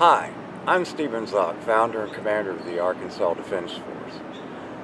Hi, I'm Stephen Zock, founder and commander of the Arkansas Defense Force.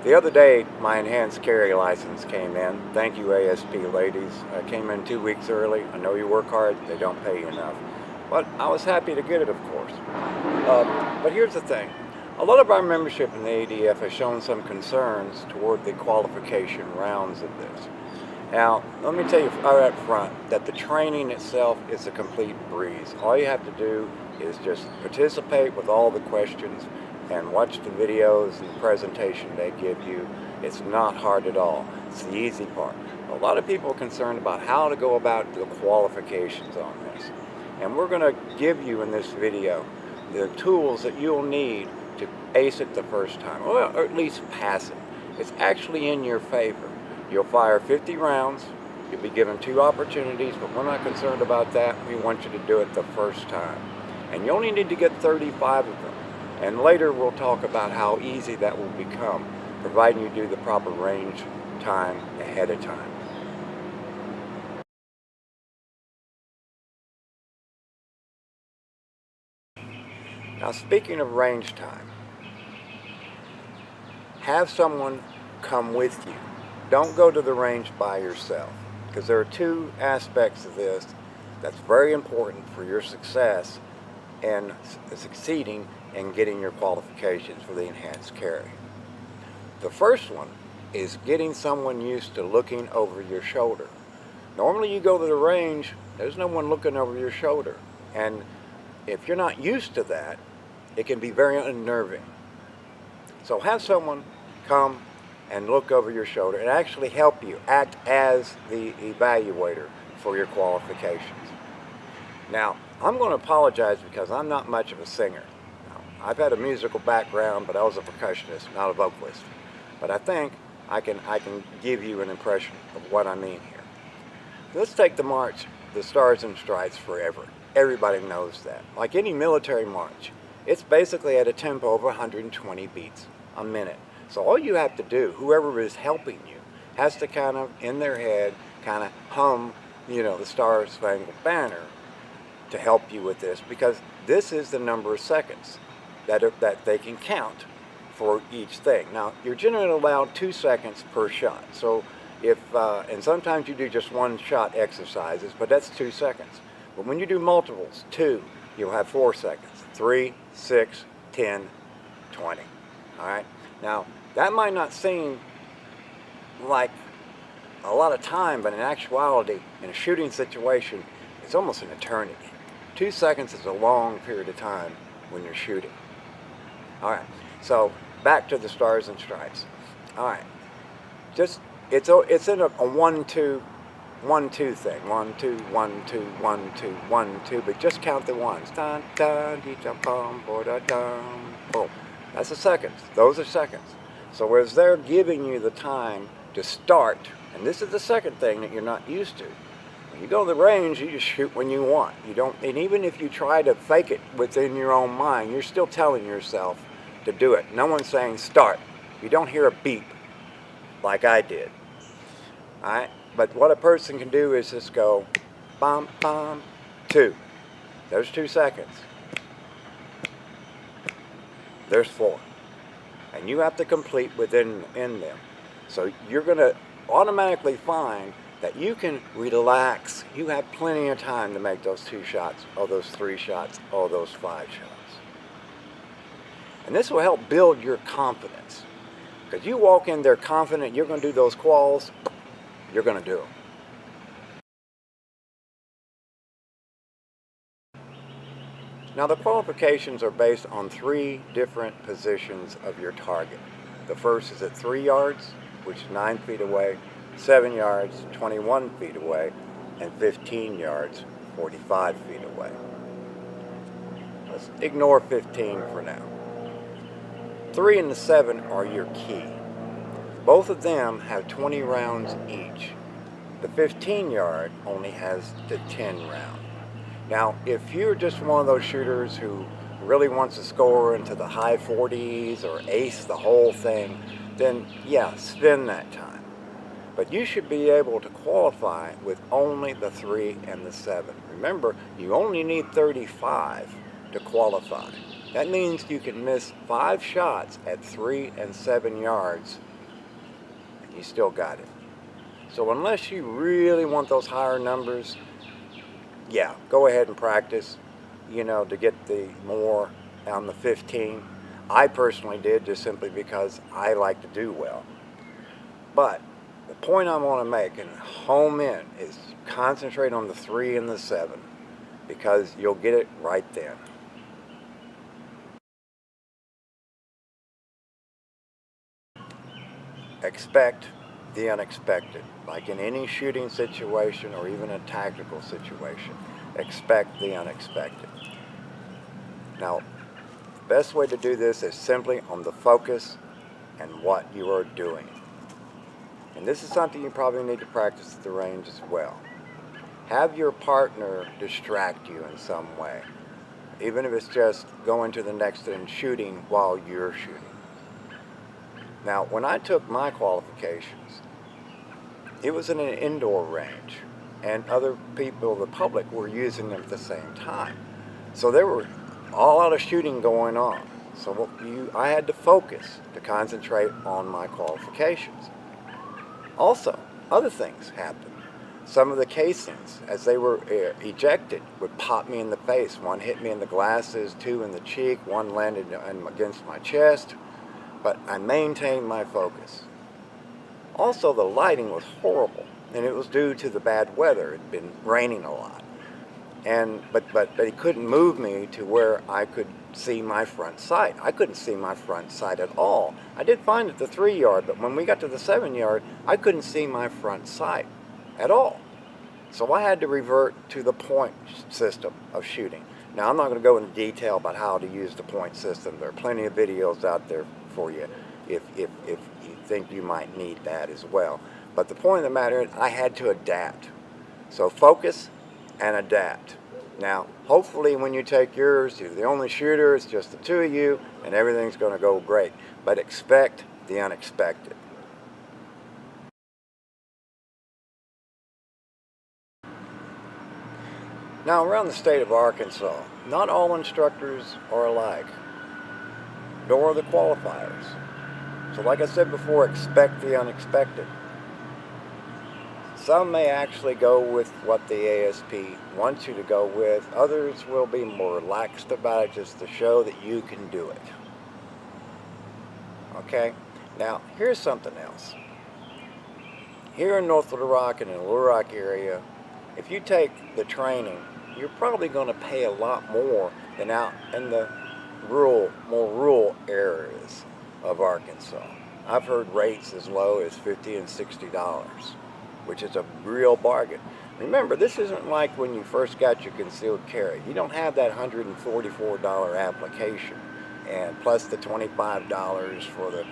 The other day, my enhanced carry license came in. Thank you, ASP ladies. I came in 2 weeks early. I know you work hard, they don't pay you enough. But I was happy to get it, of course. But here's the thing. A lot of our membership in the ADF has shown some concerns toward the qualification rounds of this. Now, let me tell you right up front that the training itself is a complete breeze. All you have to do is just participate with all the questions and watch the videos and the presentation they give you. It's not hard at all. It's the easy part. A lot of people are concerned about how to go about the qualifications on this. And we're going to give you in this video the tools that you'll need to ace it the first time, or at least pass it. It's actually in your favor. You'll fire 50 rounds. You'll be given 2 opportunities, but we're not concerned about that. We want you to do it the first time. And you only need to get 35 of them. And later we'll talk about how easy that will become, providing you do the proper range time ahead of time. Now, speaking of range time, have someone come with you. Don't go to the range by yourself, because there are 2 aspects of this that's very important for your success and succeeding in getting your qualifications for the enhanced carry. The first one is getting someone used to looking over your shoulder. Normally you go to the range, there's no one looking over your shoulder, and if you're not used to that, it can be very unnerving. So have someone come and look over your shoulder and actually help you act as the evaluator for your qualifications. Now, I'm going to apologize because I'm not much of a singer. Now, I've had a musical background, but I was a percussionist, not a vocalist. But I think I can give you an impression of what I mean here. Let's take the march, the Stars and Stripes Forever. Everybody knows that. Like any military march, it's basically at a tempo of 120 beats a minute. So all you have to do, whoever is helping you, has to kind of, in their head, kind of hum, the Star Spangled Banner to help you with this, because this is the number of seconds that they can count for each thing. Now, you're generally allowed 2 seconds per shot. So if, and sometimes you do just 1 shot exercises, but that's 2 seconds. But when you do multiples, 2, you'll have 4 seconds. 3, 6, 10, 20. All right? Now, that might not seem like a lot of time, but in actuality, in a shooting situation, it's almost an eternity. 2 seconds is a long period of time when you're shooting. All right, so back to the Stars and Stripes. All right, just it's in a 1-2, 1-2 thing. 1, 2, 1, 2, 1, 2, 1, 2. But just count the ones. Dun, dun, dee, dum, bum, bo, da, dum, boom. That's the seconds. Those are seconds. So as they're giving you the time to start, and this is the second thing that you're not used to. When you go to the range, you just shoot when you want. You don't, and even if you try to fake it within your own mind, you're still telling yourself to do it. No one's saying start. You don't hear a beep like I did. All right? But what a person can do is just go, bum, bum, 2. There's 2 seconds. There's 4. And you have to complete within them. So you're going to automatically find that you can relax. You have plenty of time to make those 2 shots, or those 3 shots, or those 5 shots. And this will help build your confidence. Because you walk in there confident you're going to do those quals, you're going to do them. Now, the qualifications are based on 3 different positions of your target. The first is at 3 yards, which is 9 feet away, 7 yards, 21 feet away, and 15 yards, 45 feet away. Let's ignore 15 for now. 3 and the 7 are your key. Both of them have 20 rounds each. The 15 yard only has the 10 round. Now, if you're just one of those shooters who really wants to score into the high 40s or ace the whole thing, then yeah, spend that time. But you should be able to qualify with only the 3 and the 7. Remember, you only need 35 to qualify. That means you can miss 5 shots at 3 and 7 yards, and you still got it. So unless you really want those higher numbers, yeah, go ahead and practice, to get the more on the 15. I personally did, just simply because I like to do well. But the point I want to make and home in is concentrate on the 3 and the 7, because you'll get it right then. Expect the unexpected. Like in any shooting situation or even a tactical situation, expect the unexpected. Now, the best way to do this is simply on the focus and what you are doing. And this is something you probably need to practice at the range as well. Have your partner distract you in some way, even if it's just going to the next and shooting while you're shooting. Now, when I took my qualifications, it was in an indoor range, and other people, the public, were using them at the same time. So there were a lot of shooting going on. So I had to focus to concentrate on my qualifications. Also, other things happened. Some of the casings, as they were ejected, would pop me in the face. One hit me in the glasses, 2 in the cheek, 1 landed against my chest. But I maintained my focus. Also, the lighting was horrible, and it was due to the bad weather. It had been raining a lot. But it couldn't move me to where I could see my front sight. I couldn't see my front sight at all. I did fine at the 3 yard, but when we got to the 7 yard, I couldn't see my front sight at all. So I had to revert to the point system of shooting. Now, I'm not going to go into detail about how to use the point system. There are plenty of videos out there for you if you think you might need that as well. But the point of the matter is, I had to adapt. So focus and adapt. Now, hopefully when you take yours, you're the only shooter, it's just the 2 of you, and everything's going to go great. But expect the unexpected. Now, around the state of Arkansas, not all instructors are alike, nor are the qualifiers. So like I said before, expect the unexpected. Some may actually go with what the ASP wants you to go with. Others will be more relaxed about it, just to show that you can do it. Okay? Now, here's something else. Here in North Little Rock and in the Little Rock area, if you take the training, you're probably going to pay a lot more than out in the more rural areas of Arkansas. I've heard rates as low as $50 and $60, which is a real bargain. Remember, this isn't like when you first got your concealed carry. You don't have that $144 application, and plus the $25 for the,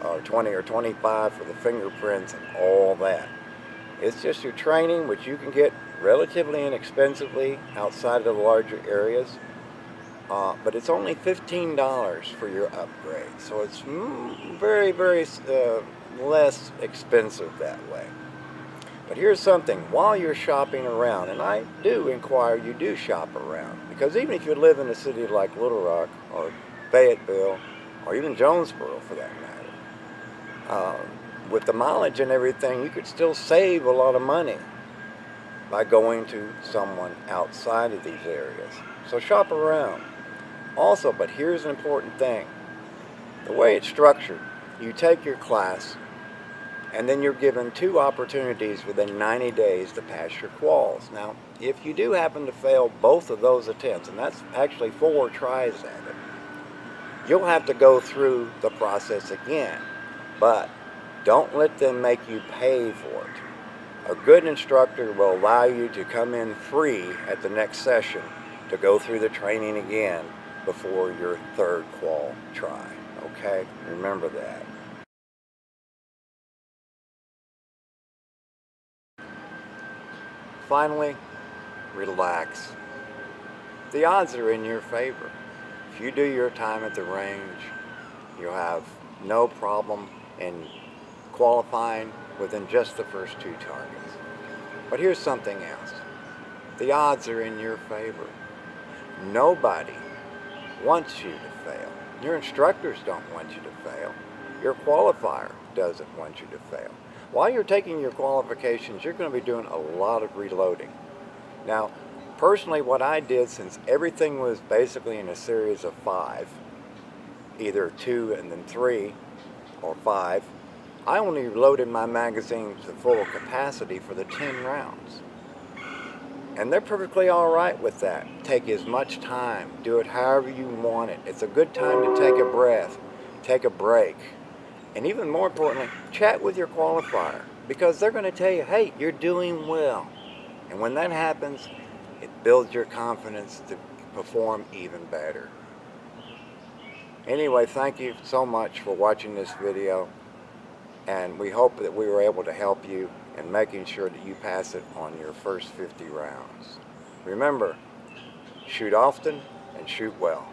or $20 or $25 for the fingerprints and all that. It's just your training, which you can get relatively inexpensively outside of the larger areas. But it's only $15 for your upgrade. So it's very, very less expensive that way. But here's something, while you're shopping around, and I do inquire you do shop around, because even if you live in a city like Little Rock or Fayetteville or even Jonesboro for that matter, with the mileage and everything, you could still save a lot of money by going to someone outside of these areas. So shop around. Also, but here's an important thing. The way it's structured, you take your class, and then you're given 2 opportunities within 90 days to pass your quals. Now, if you do happen to fail both of those attempts, and that's actually 4 tries at it, you'll have to go through the process again. But don't let them make you pay for it. A good instructor will allow you to come in free at the next session to go through the training again before your 3rd qual try. Okay? Remember that. Finally, relax. The odds are in your favor. If you do your time at the range, you'll have no problem in qualifying within just the first 2 targets. But here's something else. The odds are in your favor. Nobody wants you to fail. Your instructors don't want you to fail. Your qualifier doesn't want you to fail. While you're taking your qualifications, you're going to be doing a lot of reloading. Now, personally, what I did, since everything was basically in a series of 5, either 2 and then 3 or 5, I only loaded my magazine to full capacity for the 10 rounds. And they're perfectly all right with that. Take as much time. Do it however you want it. It's a good time to take a breath, take a break. And even more importantly, chat with your qualifier, because they're going to tell you, hey, you're doing well. And when that happens, it builds your confidence to perform even better. Anyway, thank you so much for watching this video. And we hope that we were able to help you in making sure that you pass it on your first 50 rounds. Remember, shoot often and shoot well.